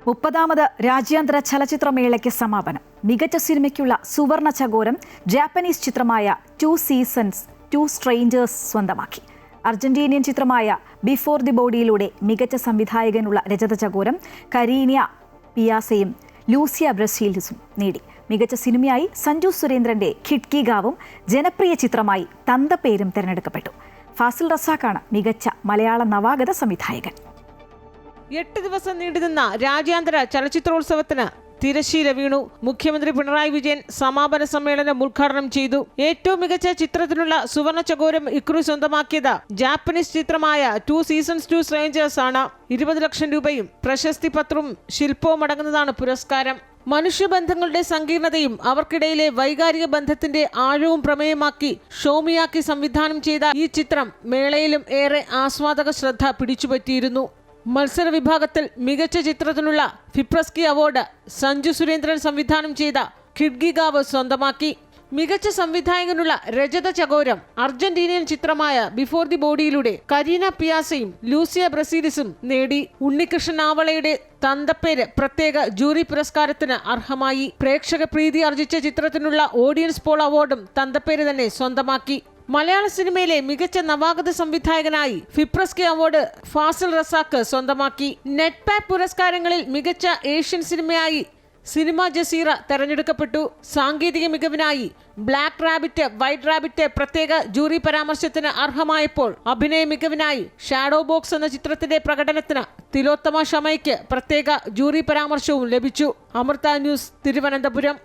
30ാമത് രാജ്യാന്തര ചലച്ചിത്രമേളയ്ക്ക് സമാപനം. മികച്ച സിനിമയ്ക്കുള്ള സുവർണ ചകോരം ജാപ്പനീസ് ചിത്രമായ 2 സീസൺസ് 2 സ്ട്രേഞ്ചേഴ്സ് സ്വന്തമാക്കി. അർജന്റീനിയൻ ചിത്രമായ ബിഫോർ ദി ബോഡിയിലൂടെ മികച്ച സംവിധായകനുള്ള രജത ചകോരം കരീന പിയാസയും ലൂസിയ ബ്രസീലിസും നേടി. മികച്ച സിനിമയായി സഞ്ജു സുരേന്ദ്രന്റെ ഖിഡ്കി ഗാവും ജനപ്രിയ ചിത്രമായി തന്തപ്പേരും തിരഞ്ഞെടുക്കപ്പെട്ടു. ഫാസിൽ റസാഖാണ് മികച്ച മലയാള നവാഗത സംവിധായകൻ. 8 ദിവസം നീണ്ടുനിന്ന രാജ്യാന്തര ചലച്ചിത്രോത്സവത്തിന് തിരശ്ശീല വീണു. മുഖ്യമന്ത്രി പിണറായി വിജയൻ സമാപന സമ്മേളനം ഉദ്ഘാടനം ചെയ്തു. ഏറ്റവും മികച്ച ചിത്രത്തിനുള്ള സുവർണ ചകോരം ഇക്കുറി സ്വന്തമാക്കിയത് ജാപ്പനീസ് ചിത്രമായ 2 സീസൺസ് 2 സ്ട്രേഞ്ചേഴ്സ് ആണ്. 20 ലക്ഷം രൂപയും പ്രശസ്തി പത്രവും ശില്പവും അടങ്ങുന്നതാണ് പുരസ്കാരം. മനുഷ്യബന്ധങ്ങളുടെ സങ്കീർണതയും അവർക്കിടയിലെ വൈകാരിക ബന്ധത്തിന്റെ ആഴവും പ്രമേയമാക്കി ഷോമിയാക്കി സംവിധാനം ചെയ്ത ഈ ചിത്രം മേളയിലും ഏറെ ആസ്വാദക ശ്രദ്ധ പിടിച്ചുപറ്റിയിരുന്നു. മത്സര വിഭാഗത്തിൽ മികച്ച ചിത്രത്തിനുള്ള ഫിപ്രസ്കി അവാർഡ് സഞ്ജു സുരേന്ദ്രൻ സംവിധാനം ചെയ്ത ഖിഡ്കി ഗാവ് സ്വന്തമാക്കി. മികച്ച സംവിധായകനുള്ള രജത ചകോരം അർജന്റീനിയൻ ചിത്രമായ ബിഫോർ ദി ബോഡിയിലൂടെ കരീന പിയാസയും ലൂസിയ ബ്രസീലിസും നേടി. ഉണ്ണികൃഷ്ണൻ ആവളയുടെ തന്തപ്പേര് പ്രത്യേക ജൂറി പുരസ്കാരത്തിന് അർഹമായി. പ്രേക്ഷക പ്രീതി ആർജിച്ച ചിത്രത്തിനുള്ള ഓഡിയൻസ് പോൾ അവാർഡും തന്തപ്പേര് തന്നെ സ്വന്തമാക്കി. മലയാള സിനിമയിലെ മികച്ച നവാഗത സംവിധായകനായി ഫിപ്രസ്കി അവാർഡ് ഫാസിൽ റസാഖ് സ്വന്തമാക്കി. നെറ്റ് പാക് പുരസ്കാരങ്ങളിൽ മികച്ച ഏഷ്യൻ സിനിമയായി സിനിമ ജസീറ തെരഞ്ഞെടുക്കപ്പെട്ടു. സാങ്കേതിക മികവിനായി ബ്ലാക്ക് റാബിറ്റ് വൈറ്റ് റാബിറ്റ് പ്രത്യേക ജൂറി പരാമർശത്തിന് അർഹമായപ്പോൾ അഭിനയ മികവിനായി ഷാഡോ ബോക്സ് എന്ന ചിത്രത്തിന്റെ പ്രകടനത്തിന് തിലോത്തമ ഷമയ്ക്ക് പ്രത്യേക ജൂറി പരാമർശവും ലഭിച്ചു. അമൃത ന്യൂസ്, തിരുവനന്തപുരം.